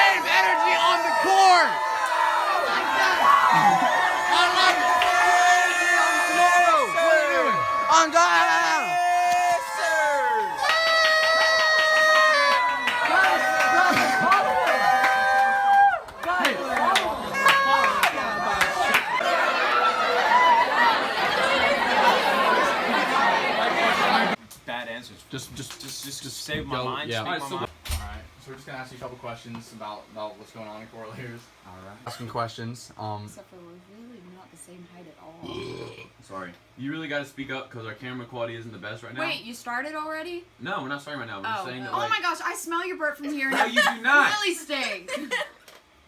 creative energy on the court. I love it. What are you doing? On God. Bad answers. Just save my go, mind. yeah. Alright, Alright, so we're just gonna ask you a couple questions about what's going on in Corlears. Alright. Asking questions. Except for we're really not the same height at all. Sorry. You really gotta speak up because our camera quality isn't the best right now. Wait, you started already? No, we're not starting right now. We're just saying that, Oh like, my gosh, I smell your burp from here. No, you do not. Really stink.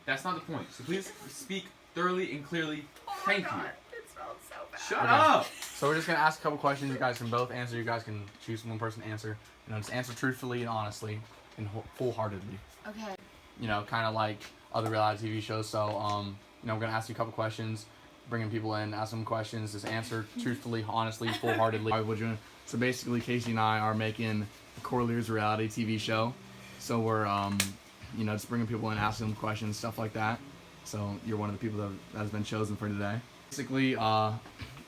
That's not the point. So please speak thoroughly and clearly. Oh my Thank God. you. It smells so bad. Shut up. So we're just gonna ask a couple questions. You guys can both answer. You guys can choose one person to answer. You know, just answer truthfully and honestly and full-heartedly. Okay. You know, kind of like other reality TV shows. So, you know, we're gonna ask you a couple questions, bringing people in, ask them questions, just answer truthfully, honestly, full-heartedly. So basically, Casey and I are making a Corlears reality TV show. So we're, you know, just bringing people in, asking them questions, stuff like that. So you're one of the people that has been chosen for today. Basically,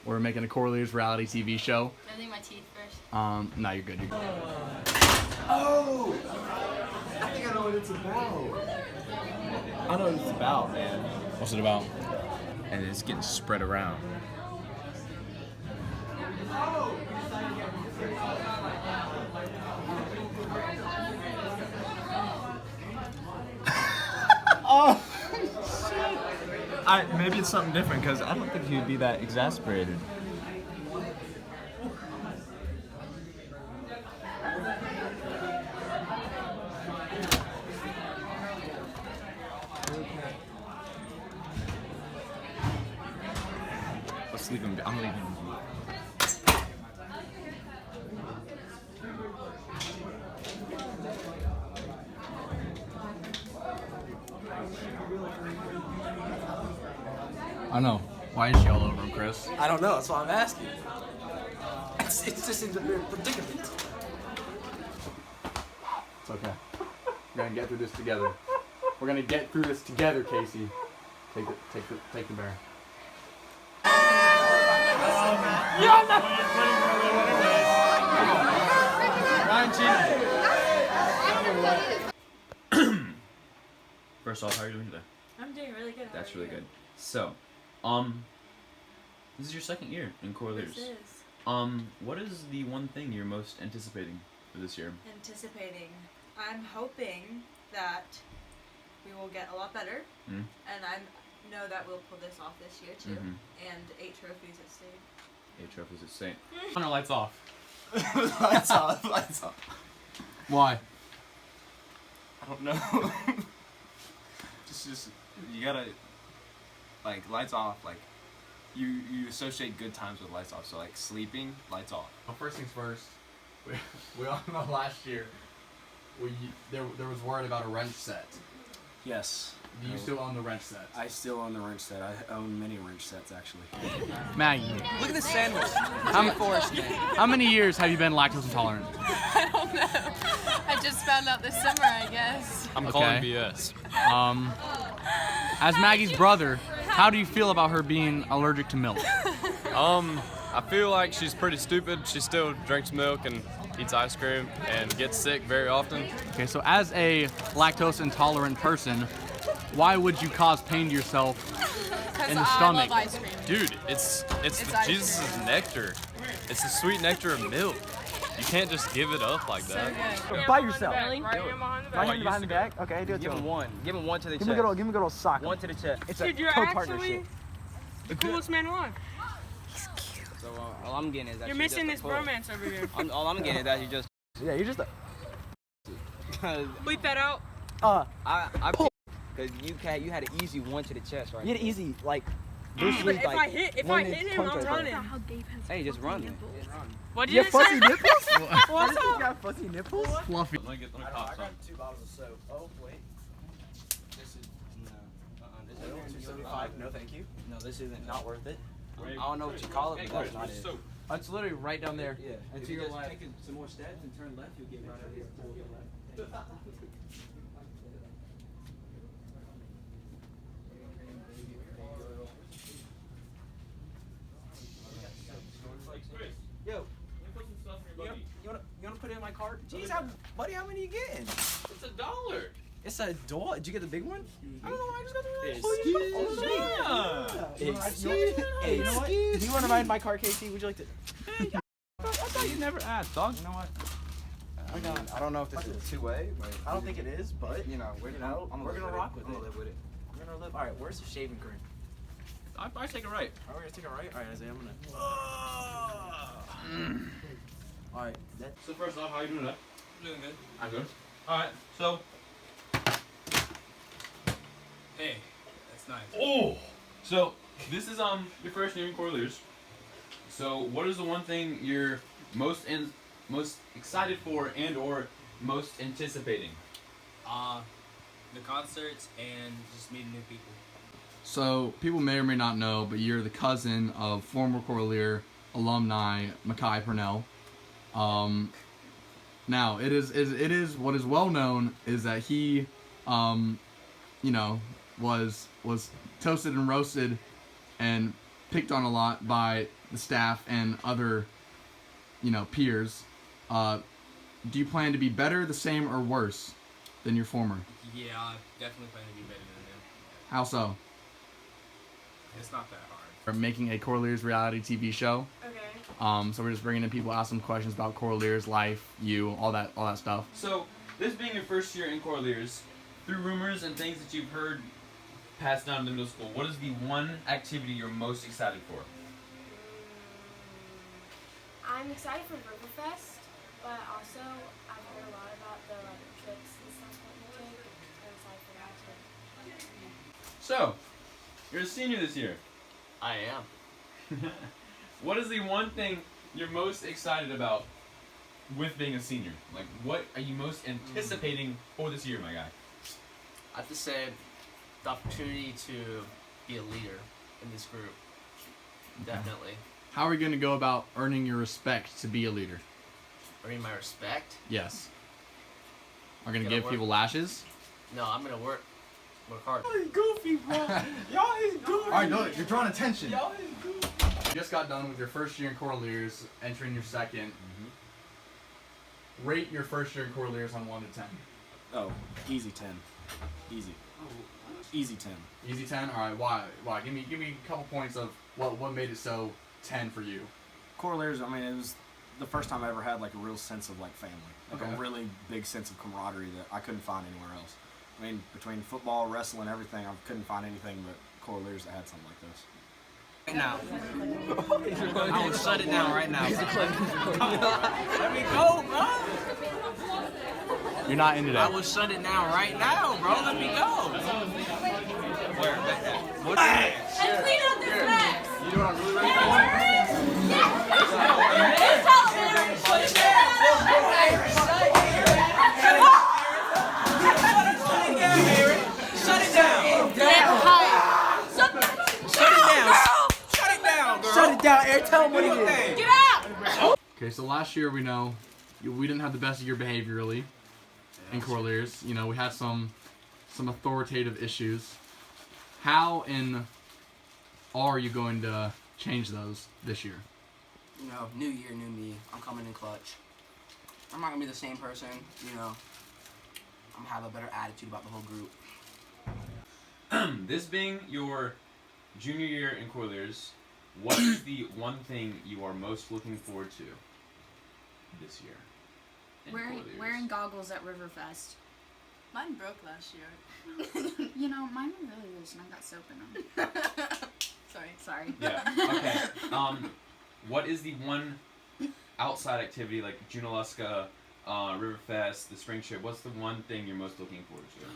we're making a Corlears reality TV show. I think my teeth first. No, you're good. You're good. Oh! I think I know what it's about. I know what it's about, man. What's it about? And it's getting spread around. Oh! Maybe it's something different because I don't think he'd be that exasperated. Let's leave him. I'm leaving him. I know. Why is she all over him, Chris? I don't know. That's why I'm asking. It's just in the predicament. It's okay. We're gonna get through this together. We're gonna get through this together, Casey. Take the bear. First off, how are you doing today? I'm doing really good. That's really good. So, this is your second year in Corlears. This is What is the one thing you're most anticipating for this year? anticipating. I'm hoping that we will get a lot better, Mm. and I know that we'll pull this off this year too. Mhm. And 8 trophies at stake. 8 trophies at stake. On our lights off. Lights off. Lights off. Why? I don't know. just you gotta like lights off. Like you associate good times with lights off. So like sleeping, lights off. Well, first things first. We all know last year there was word about a wrench set. Yes. Do you still own the wrench set? I still own the wrench set. I own many wrench sets, actually. Maggie, Look at this sandwich. how many years have you been lactose intolerant? I don't know. I just found out this summer, I guess. I'm Okay. calling BS. As Maggie's brother, how do you feel about her being allergic to milk? I feel like she's pretty stupid. She still drinks milk and eats ice cream and gets sick very often. Okay, so as a lactose intolerant person, why would you cause pain to yourself in the stomach? I love ice cream. Dude, it's ice Jesus' nectar. It's the sweet nectar of milk. You can't just give it up like So that. good. By yourself. Right Right behind the back. Okay, do it to him. one. Give him one to the Give me a good old sock. One to the chest. It's Dude, a you're co-partnership. the coolest man alive. So all I'm getting is that You're missing this bromance over here. all I'm getting is that you just. Yeah, you're just a. Bleep that out. I because you had an easy one to the chest, right? You had it easy, like. But if I hit him, I'm running. Hey, just run it. What did You you have fuzzy say? nipples? What's You up? got fuzzy nipples? Fluffy. Let me pop some. 2 bottles of soap. Oh, wait. This is this No, isn't 275. No, thank you. No, this isn't Not worth it. I don't know what you call it, but that's not it. It's literally right down there. Yeah. And If to you your just left. take some more steps and turn left, you'll get right out of here. Pull your left. Right, right, right. 2 bottles of soap. Oh, wait. This is. No, I don't want it. 2 bottles of soap. Oh, wait. This is. No, worth it. This isn't 275. No, this isn't. No, thank you. buddy, how many you getting? It's $1. It's a doll. Did you get the big one? I don't know. I just got the Hey, you know what? Do you want to ride my car, Casey? Would you like to? I thought you never asked, dog. You know what? I don't know if this is two-way, but I don't think it is, but you know, we're gonna rock with I'm it. gonna live with it. We're gonna live. All right, where's the shaving cream? I take it right. All right, we're gonna take it right. All right, Isaiah, I'm gonna. All right, that. So first off, how you doing today? Doing good. I'm good. All right. So. Hey, that's nice. Oh. So this is your first year in Corlears. So what is the one thing you're most excited for and/or most anticipating? The concerts and just meeting new people. So people may or may not know, but you're the cousin of former Corlear alumni Makai Purnell. Now it is what is well known is that he, was toasted and roasted and picked on a lot by the staff and other, peers. Do you plan to be better, the same, or worse than your former? Yeah, I definitely plan to be better than them. How so? It's not that hard. We're making a Corlears reality TV show. Okay. So we're just bringing in people, ask them questions about Corlears life, all that stuff. So this being your first year in Corlears, through rumors and things that you've heard passed down in the middle school, what is the one activity you're most excited for? I'm excited for Riverfest, but also I've heard a lot about the trips and stuff that we take. I'm excited for that too. So, you're a senior this year. I am. What is the one thing you're most excited about with being a senior? Like, what are you most anticipating for this year, my guy? I have to say, the opportunity to be a leader in this group. Definitely. How are we going to go about earning your respect to be a leader? Earning my respect? Yes. Are going to Gotta give work. people lashes? No, I'm gonna work hard. Y'all is goofy, bro. Y'all is goofy. All right, no, you're drawing attention. Y'all is goofy. You just got done with your first year in Corlears, entering your second. Rate your first year in Corlears on 1 to 10. Oh, easy 10. Easy. Easy 10. Easy 10. All right. Why? Give me a couple points of what made it so 10 for you. Corlears, I mean, it was the first time I ever had like a real sense of like family, like Okay. a really big sense of camaraderie that I couldn't find anywhere else. I mean, between football, wrestling, everything, I couldn't find anything but Corlears that had something like this. Right now. I will shut it down right now. Let me go, bro. You're not into I that. will shut it down right now, bro. Let me go. Where? What? And clean up this mess! You know what I'm really ready Shut it down. Shut it down, Eric. Tell him what he did. Get out! Okay, so last year we know we didn't have the best year behaviorally in Corlears. You know, we had some authoritative issues. How are you going to change those this year? You know, new year, new me. I'm coming in clutch. I'm not gonna be the same person, you know. I'm gonna have a better attitude about the whole group. This being your junior year in Corlears, what is the one thing you are most looking forward to this year? in Corlears? Wearing goggles at Riverfest. Mine broke last year. You know, mine were really loose and I got soap in them. Sorry. Yeah. Okay. What is the one outside activity like Junaluska, Riverfest, the spring trip? What's the one thing you're most looking forward to?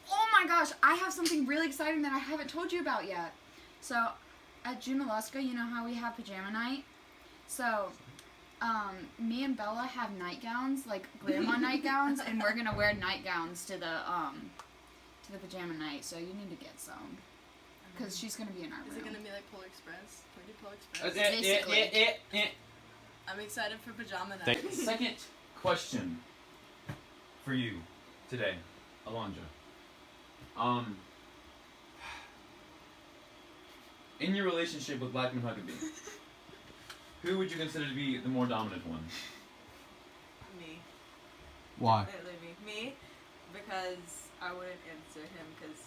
Oh my gosh, I have something really exciting that I haven't told you about yet. So, at Junaluska, you know how we have pajama night? So, me and Bella have nightgowns, like grandma nightgowns, and we're gonna wear nightgowns to the pajama night. So you need to get some, cause she's gonna be in our room. Is it gonna be like Polar Express? Can we do Polar Express? Basically. I'm excited for pajama night. Second question for you today, Alondra. In your relationship with Blackman Huckabee, who would you consider to be the more dominant one? Me. Why? Definitely me, because I wouldn't answer him because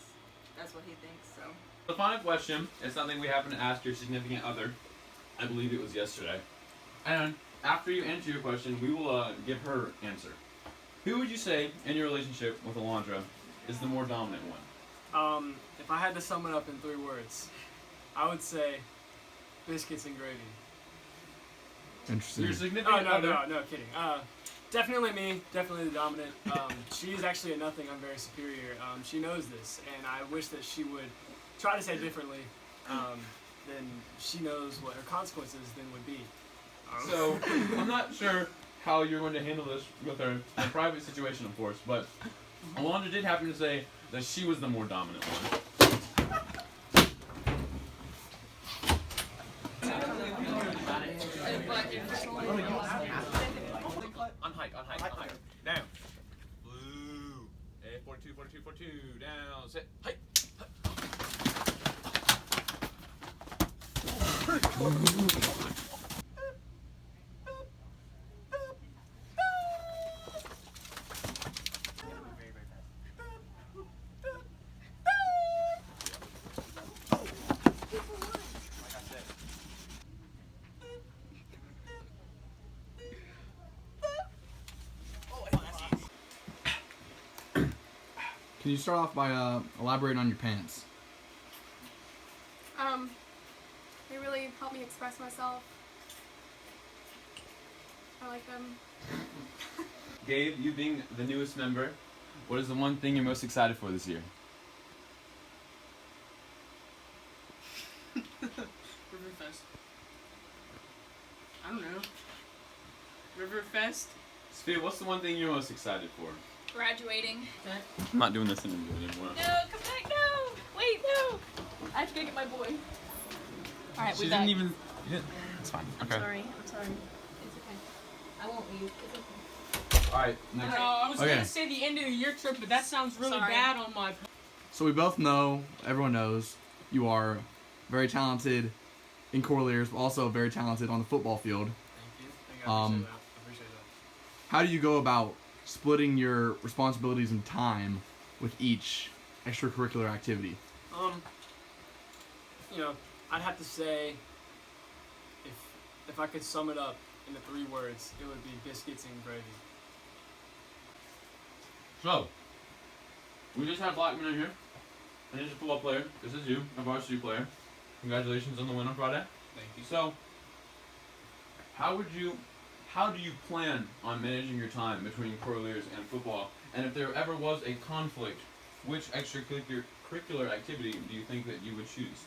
that's what he thinks. So. The final question is something we happened to ask your significant other. I believe it was yesterday. And after you answer your question, we will give her answer. Who would you say in your relationship with Alondra is the more dominant one? If I had to sum it up in 3 words, I would say biscuits and gravy. Interesting. Your significant other. No, kidding. Definitely me. Definitely the dominant. She is actually a nothing. I'm very superior. She knows this, and I wish that she would try to say differently. Then she knows what her consequences then would be. So, I'm not sure how you're going to handle this with her in a private situation, of course, but Alondra did happen to say that she was the more dominant one. On hike. Down. Blue. 42. Down. Sit. Hike. Can you start off by elaborating on your pants? They really help me express myself. I like them. Gabe, you being the newest member, what is the one thing you're most excited for this year? Riverfest. I don't know. Riverfest. Sophia, what's the one thing you're most excited for? Graduating. I'm not doing this anymore. No, come back, no! Wait, no! I have to go get my boy. Alright, She didn't even. It's fine. Okay. I'm sorry. It's okay. I won't leave. It's okay. Alright, next. I was Okay. gonna say the end of the year trip, but that sounds really Sorry. bad on my. So we both know, everyone knows, you are very talented in Corlears, but also very talented on the football field. Thank you. I appreciate that. How do you go about splitting your responsibilities and time with each extracurricular activity? I'd have to say, if I could sum it up into 3 words, it would be biscuits and gravy. So, we just had Blackman in here, and he's a football player. This is you, a varsity player. Congratulations on the win on Friday. Thank you. So, how do you plan on managing your time between Corlears and football? And if there ever was a conflict, which extracurricular activity do you think that you would choose?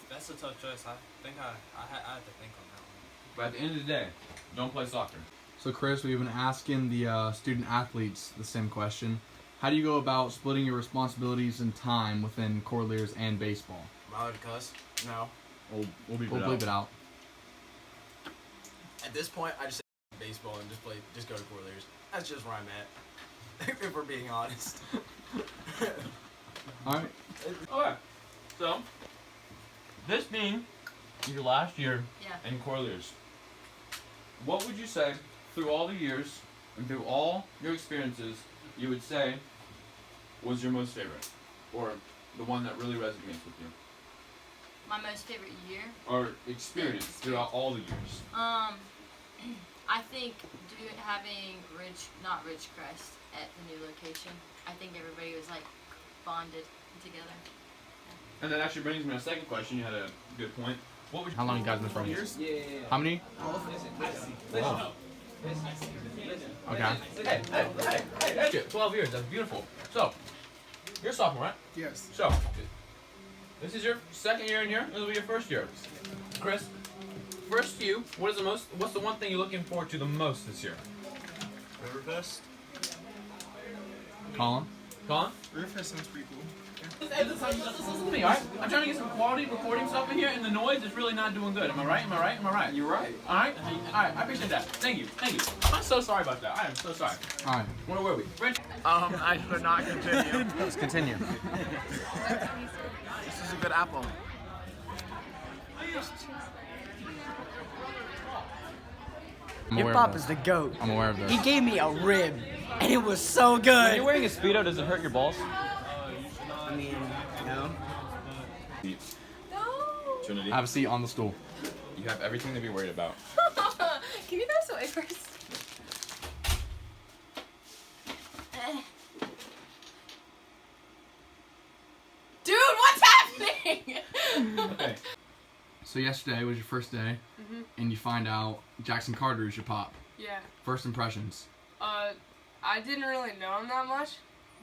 That's a tough choice. I think I have to think on that one. But at the end of the day, don't play soccer. So Chris, we've been asking the student athletes the same question. How do you go about splitting your responsibilities and time within Corlears and baseball? Am I allowed to cuss? No. We'll We'll bleep it out. At this point, I just say baseball and just go to Corlears. That's just where I'm at. If we're being honest. Alright. Okay, so this being your last year Yeah. in Corlears, what would you say through all the years and through all your experiences you would say was your most favorite, or the one that really resonates with you, My most favorite year? or experience throughout all the years? I think having Ridgecrest at the new location. I think everybody was like bonded together. And that actually brings me to a second question. You had a good point. What would you How long you guys been friends? Yeah. How many? Wow. Okay. Hey, 12 years. That's beautiful. So, you're a sophomore, right? Yes. So, this is your second year in here. This will be your first year. Chris, first to you, what's the one thing you're looking forward to the most this year? Riverfest. Colin? Riverfest sounds pretty cool. Hey, listen to me, alright? I'm trying to get some quality recording stuff in here, and the noise is really not doing good. Am I right? You're right. Alright? Alright, I appreciate that. Thank you. I'm so sorry about that. I am so sorry. Alright. Where were we? I should not continue. Let's continue. This is a good apple. I'm Your aware of pop this. is the GOAT. I'm aware of this. He gave me a rib, and it was so When good. you're wearing a Speedo, does it hurt your balls? I mean, no. Trinity, Have a seat on the stool. you have everything to be worried about. Can you throw this away first? Dude, what's happening? Okay. So yesterday was your first day, Mhm. and you find out Jackson Carter is your pop. Yeah. First impressions. I didn't really know him that much,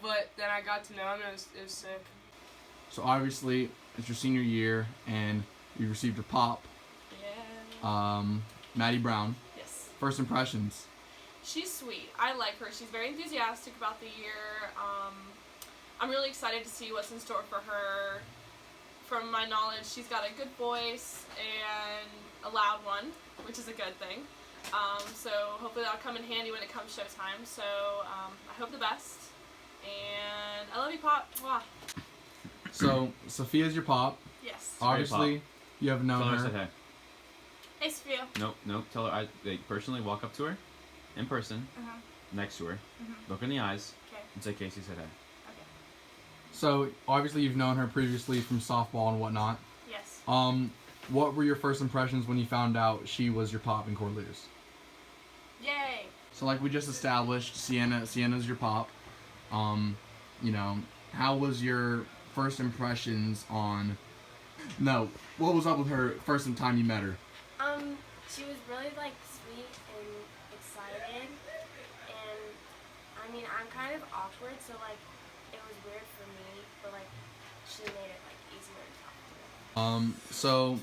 but then I got to know him and it was sick. So obviously it's your senior year, and you received your pop. Yeah. Maddie Brown. Yes. First impressions. She's sweet. I like her. She's very enthusiastic about the year. I'm really excited to see what's in store for her. From my knowledge, she's got a good voice and a loud one, which is a good thing. So hopefully that'll come in handy when it comes showtime. So I hope the best. And I love you, Pop. Mwah. So Sophia's your pop. Yes. Obviously, Pop. you have known Tell her her. I said hey. Hey, Sophia. Nope. Tell her personally walk up to her, in person, Uh-huh. next to her, Mhm. look in the eyes, Okay. and say Casey said hey. So obviously you've known her previously from softball and whatnot. Yes. What were your first impressions when you found out she was your pop in Corlears? Yay. So like we just established, Sienna's your pop. How was your first impressions on? No, what was up with her first time you met her? She was really like sweet and excited, and I mean I'm kind of awkward, so like it was weird for me, but like she made it like easier to talk to. So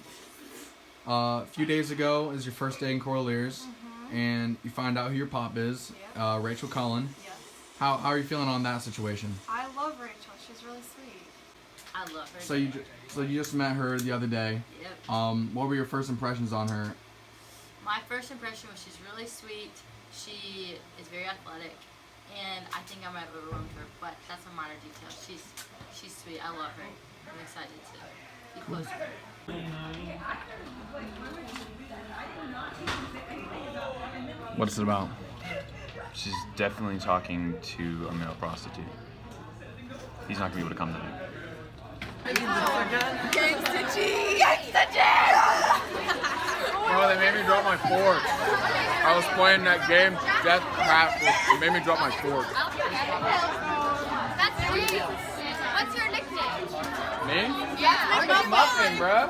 a few days ago is your first day in Corlears, and you find out who your pop is, Rachel Cullen. Yes. How are you feeling on that situation? I love Rachel. She's really sweet. I love her. So you just met her the other day. Yep. What were your first impressions on her? My first impression was she's really sweet. She is very athletic, and I think I might have overwhelmed her, but that's a minor detail. She's sweet. I love her. I'm excited to be close to her. What's it about? She's definitely talking to a male prostitute. He's not gonna be able to come tonight. Gangsta G! Gangsta G! Oh, they made me drop my fork. I was playing that game, Death Path. They made me drop my fork. That's sweet. What's your nickname? Me? Yeah, I'm a muffin, bro.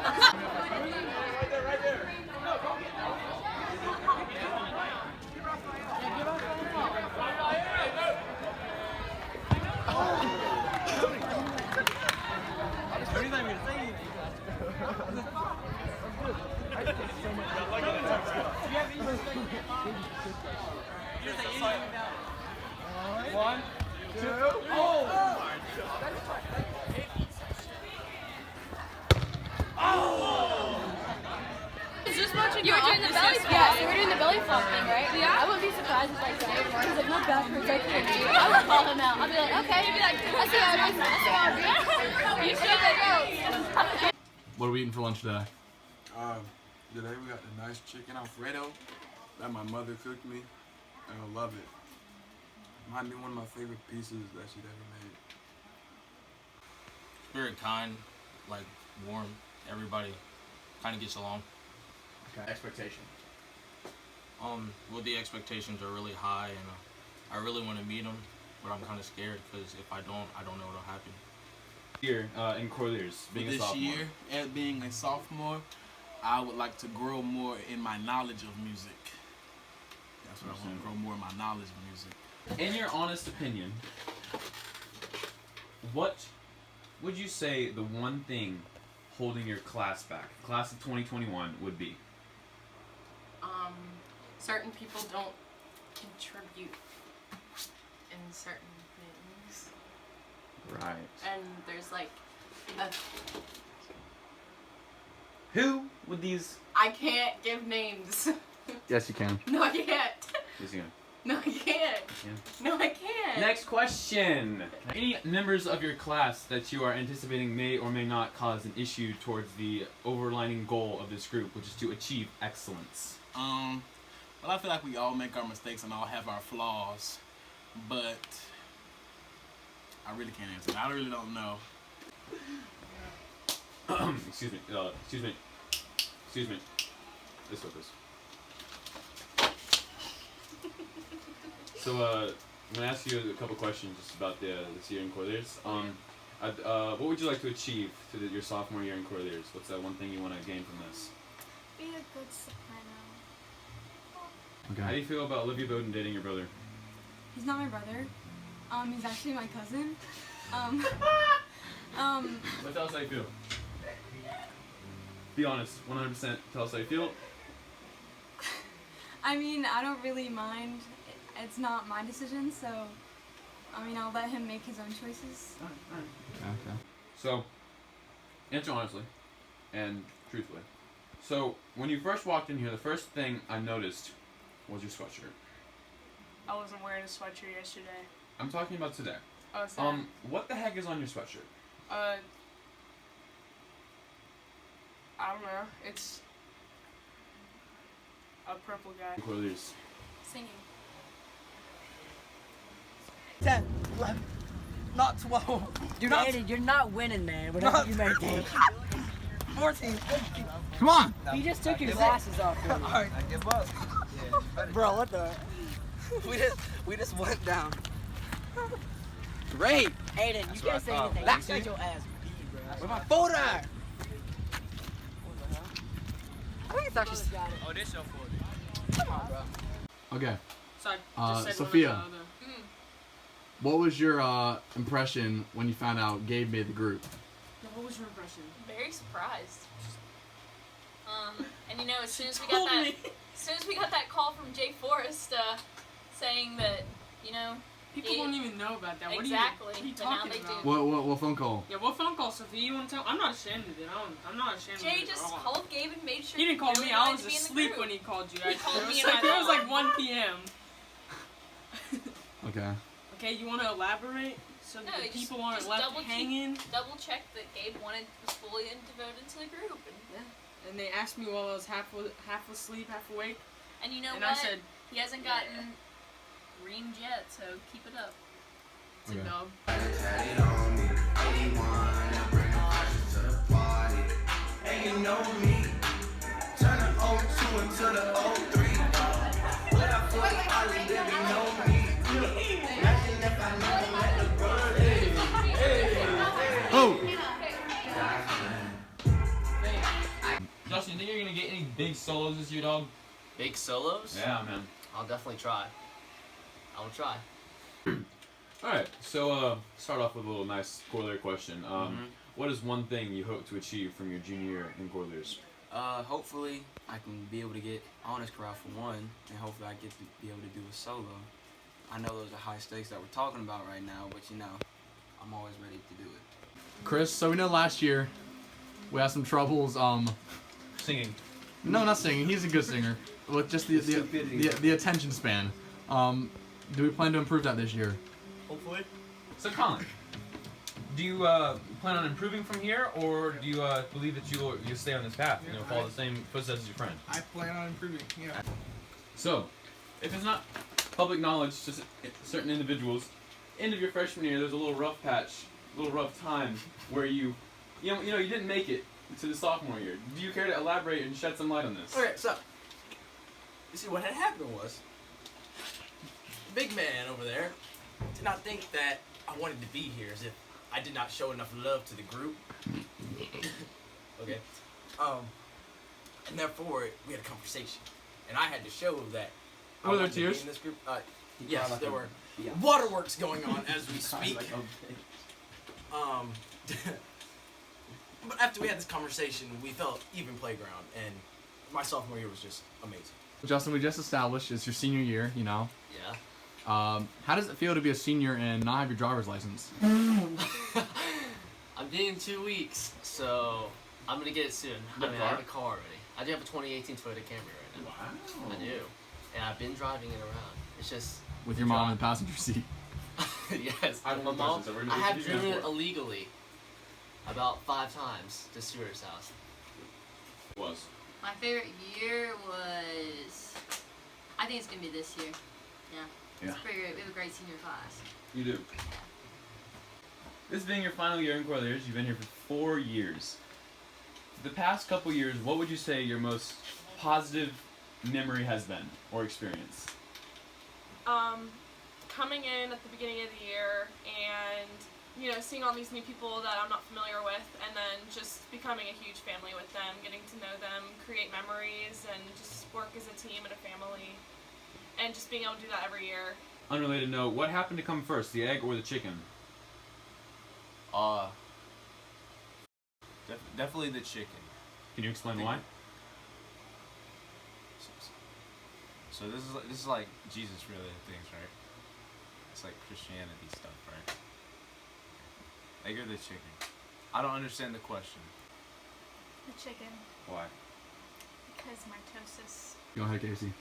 One, two, You were doing the belly flop. Yeah, you were doing the belly flop thing, right? Yeah. I wouldn't be surprised if like he's like, my bathroom's like I would call him out. I'd be like, okay. He'd be like, I see how it is. I see how it is. You should go. What are we eating for lunch today? Today we got the nice chicken Alfredo that my mother cooked me, and I love it. Might be one of my favorite pieces that she'd ever made. Very kind, like warm. Everybody kind of gets along. Okay. Expectation. Well, the expectations are really high, and I really want to meet them, but I'm kind of scared because if I don't know what'll happen. Here in Corlears, being a This sophomore. year, as being a sophomore, I would like to grow more in my knowledge of music. That's what I want to grow more in my knowledge of music. In your honest opinion, what would you say the one thing holding your class back, class of 2021, would be? Certain people don't contribute in certain things. Right. And there's like a, Who would these? I can't give names. Yes, you can. No, I can't. Yes, you can. No, I can't. No, I can't. Next question. Any members of your class that you are anticipating may or may not cause an issue towards the overlining goal of this group, which is to achieve excellence? Well, I feel like we all make our mistakes and all have our flaws, but I really can't answer that. I really don't know. Excuse me. Excuse me. This focus. So, I'm gonna ask you a couple questions just about this year in Corliers. What would you like to achieve through your sophomore year in Corliers? What's that one thing you want to gain from this? Be a good soprano. Okay. How do you feel about Olivia Bowden dating your brother? He's not my brother. He's actually my cousin. But tell us how you feel. Be honest, 100%. Tell us how you feel. I mean, I don't really mind. It's not my decision, so I mean, I'll let him make his own choices. Okay. So, answer honestly and truthfully. So, when you first walked in here, the first thing I noticed was your sweatshirt. I wasn't wearing a sweatshirt yesterday. I'm talking about today. Oh, sorry. What the heck is on your sweatshirt? I don't know. It's a purple guy. Corliers. Singing. 10, 11, not 12. You're not winning, man. Whatever you may think. 14, 15. Come on. You just took your glasses off. Alright, I give up. Bro, what the? We just went down. Great. Aiden, you can't say anything. You said your ass beat, bro. Where's my folder? I think it's actually. Oh, this your folder. Come on, bro. Okay. Sorry, just said Sophia, one or the other. what was your impression when you found out Gabe made the group? What was your impression? Very surprised. And you know, as soon as we got that call from Jay Forrest, saying that, you know, People don't even know about that. Exactly. What are you But now talking they about? do. What phone call? Yeah, what phone call, Sophia? You want to tell? I'm not ashamed of it. I'm not ashamed of it. Jay at just all. called Gabe and made sure He didn't call really me. I wanted was to be in the asleep group. when he called you. He Actually, called it me was and like, my it was like mom. 1 p.m. Okay. Okay, you want to elaborate so No, that the just- people aren't just left hanging? Double check that Gabe was fully devoted to the group. And, And they asked me while I was half asleep, half awake. and you know And what? I said, he hasn't gotten reamed yet, so keep it up. It's a dub. And you know me, turn the 02 into the 03. What I feel like I really know me. Imagine if I never met the bird. Justin, you think you're gonna get any big solos this year, dog? Big solos? Yeah, man. I'll definitely try. I will try. Alright, so start off with a little nice Corlier question. What is one thing you hope to achieve from your junior year in Corliers? Hopefully I can be able to get honors corral for one, and hopefully I get to be able to do a solo. I know those are high stakes that we're talking about right now, but you know, I'm always ready to do it. Chris, so we know last year we had some troubles singing. No, not singing. He's a good singer. With just the attention span. Do we plan to improve that this year? Hopefully. So Colin, do you plan on improving from here, or do you believe that you'll stay on this path? You know, follow the same footsteps as your friend. I plan on improving, yeah. So, if it's not public knowledge to certain individuals, end of your freshman year, there's a little rough patch, a little rough time where you didn't make it to the sophomore year. Do you care to elaborate and shed some light on this? Okay, so you see what had happened was the big man over there did not think that I wanted to be here, as if I did not show enough love to the group. Okay. And therefore we had a conversation, and I had to show that. I Were there wanted to be tears? in this group. Yes, there were waterworks going on as we speak. But after we had this conversation, we felt even playground, and my sophomore year was just amazing. Justin, we just established it's your senior year, you know. Yeah. How does it feel to be a senior and not have your driver's license? I'm getting 2 weeks, so I'm gonna get it soon. The I car? have a car already. I do have a 2018 Toyota Camry right now. Wow. I do, and I've been driving it around. It's just With your mom in the passenger seat. yes. I have My one mom. question, so we're I have gonna driven do it that. illegally about 5 times to Stuart's house. Was. My favorite year was I think it's gonna be this year. Yeah. Yeah. It's pretty great. We have a great senior class. You do. This being your final year in Corlears, you've been here for 4 years. The past couple years, what would you say your most positive memory has been or experience? Coming in at the beginning of the year and, you know, seeing all these new people that I'm not familiar with, and then just becoming a huge family with them, getting to know them, create memories, and just work as a team and a family, and just being able to do that every year. Unrelated note, what happened to come first, the egg or the chicken? Definitely the chicken. Can you explain why? So this is like Jesus related things, right? It's like Christianity stuff, right? Egg or the chicken? I don't understand the question. The chicken. Why? Because mitosis. Go ahead, Casey.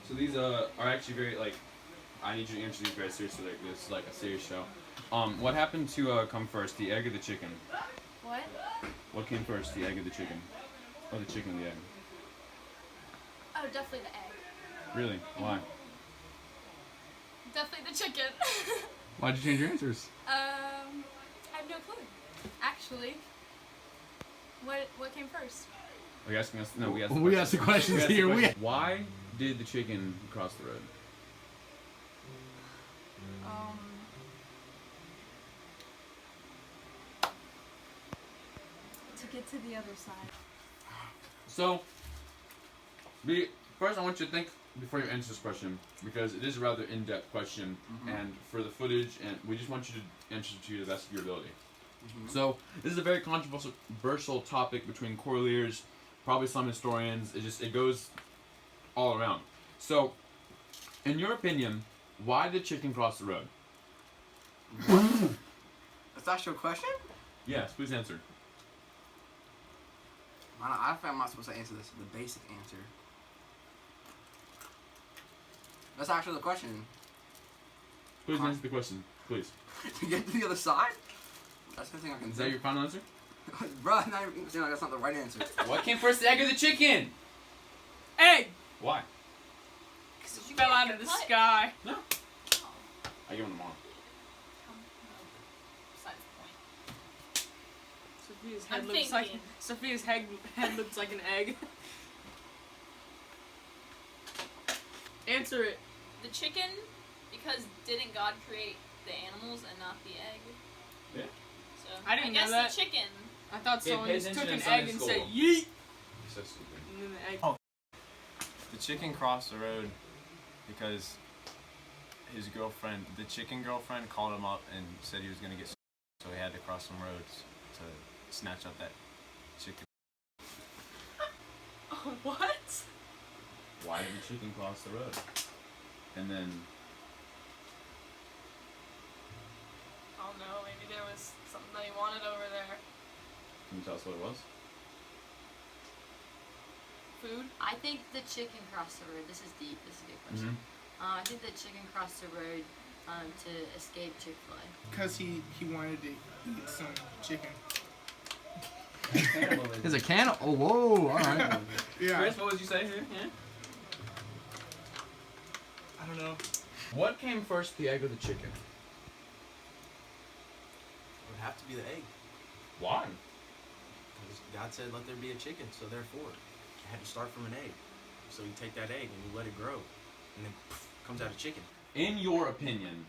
So these are actually very, like, I need you to answer these very seriously. Like, this is like a serious show. What happened to come first, the egg or the chicken? What? What came first, the egg or the chicken? Or the chicken or the egg? Oh, definitely the egg. Really? Why? Definitely the chicken. Why'd you change your answers? I have no clue. Actually, what came first? Are you asking us? No, we asked. We asked the questions here. Why did the chicken cross the road? To get to the other side. So, first I want you to think before you answer this question, because it is a rather in-depth question, and for the footage, and we just want you to answer to the best of your ability. So, this is a very controversial topic between Corlears, probably some historians. It goes all around. So, in your opinion, why did chicken cross the road? That's actually a question? Yes, please answer. I think I'm not supposed to answer this. The basic answer. That's actually the question. Please answer the question, please. To get to the other side? That's the thing I can Is say. that your final answer? Bro, now you're saying like that's not the right answer. What came first, the egg or the chicken? Egg! Why? Because it fell out of the sky. No. I give them all. Sophia's I'm head looks thinking. Sophia's head looks like an egg. Answer it. The chicken, because didn't God create the animals and not the egg? Yeah. So I didn't guess know that. the chicken. I thought Okay, someone pay just took attention an in egg and Sunday said school. yeet. So stupid. And then the egg. Oh. The chicken crossed the road because his girlfriend, the chicken girlfriend, called him up and said he was gonna get, so he had to cross some roads to snatch up that chicken. Oh, what? Why did the chicken cross the road? And then, I don't know, maybe there was something that he wanted over there. can you tell us what it was? Food? I think the chicken crossed the road. This is deep. This is a good question. I think the chicken crossed the road to escape Chick-fil-A. Because he wanted to eat some chicken. There's a can. Oh, whoa! All right. Yeah. Chris, what would you say here? Yeah. I don't know. What came first, the egg or the chicken? It would have to be the egg. Why? Because God said, let there be a chicken, so therefore, you had to start from an egg. So you take that egg and you let it grow, and then poof, comes out a chicken. In your opinion,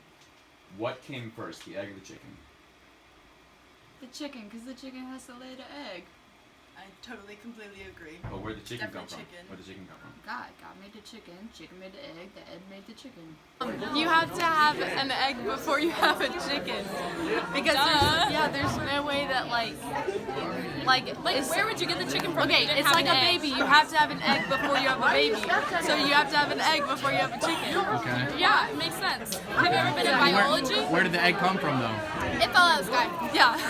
what came first, the egg or the chicken? The chicken, because the chicken has to lay the egg. I totally, completely agree. But where'd the chicken come Definitely from? chicken. Where'd the chicken come from? God made the chicken made the egg made the chicken. You have to have an egg before you have a chicken. Because there's no way that like where would you get the chicken from? Okay, if you didn't it's have like an a egg? baby. You have to have an egg before you have a baby. So you have to have an egg before you have a chicken. Okay. Yeah, it makes sense. Have you ever been in biology? Where did the egg come from, though? It fell out of the sky. Yeah.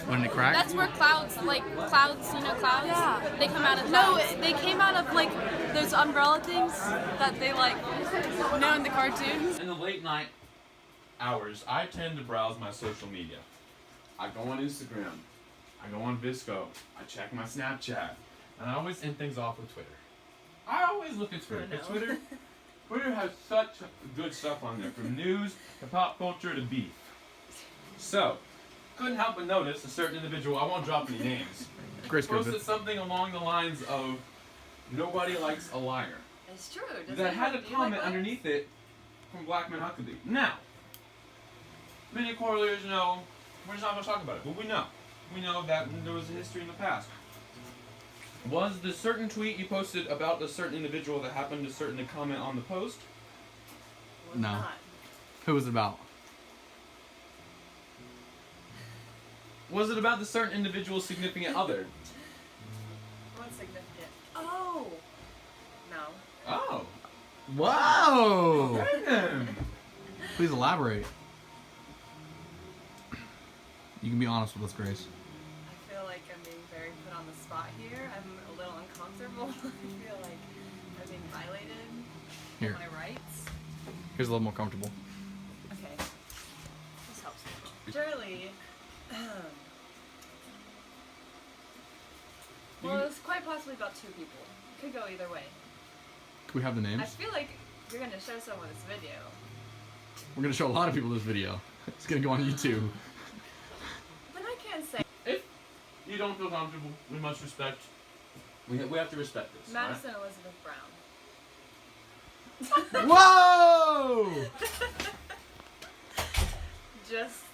When it cracked? That's where clouds, you know clouds? Yeah. They come out of No, clouds. they came out of like those umbrella things that they like know in the cartoons. In the late night hours, I tend to browse my social media. I go on Instagram, I go on Visco, I check my Snapchat, and I always end things off with Twitter. I I always look at Twitter. Oh, no. Twitter has such good stuff on there, from news to pop culture to beef. So, couldn't help but notice a certain individual, I won't drop any names, Grace posted Griffith. something along the lines of, "Nobody likes a liar." It's true. Does That had a anyone- do you comment like underneath it from Blackman Huckabee. Now, many correlators know, we're just not going to talk about it, but we know. We know that there was a history in the past. Was the certain tweet you posted about a certain individual that happened to certainly comment on the post? No. Who was it about? Was it about the certain individual's significant other? What's significant? Oh. No. Oh. Whoa! Damn. Please elaborate. You can be honest with us, Grace. I feel like I'm being very put on the spot here. I'm a little uncomfortable. I feel like I'm being violated. Here. In my rights. Here's a little more comfortable. Okay. This helps. Surely. Well, it's quite possibly about two people. It could go either way. Can we have the I names? feel like you're gonna show someone this video. We're gonna show a lot of people this video. It's gonna go on YouTube. But I can't say. If you don't feel comfortable, we must respect. We have to respect this. alright? Madison Elizabeth Brown. Whoa! Just.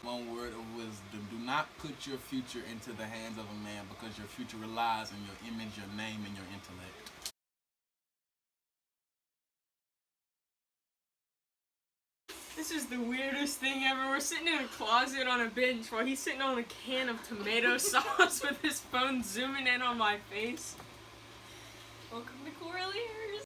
One word of wisdom. Do not put your future into the hands of a man, because your future relies on your image, your name, and your intellect. This is the weirdest thing ever. We're sitting in a closet on a bench while he's sitting on a can of tomato sauce with his phone zooming in on my face. Welcome to Correlator.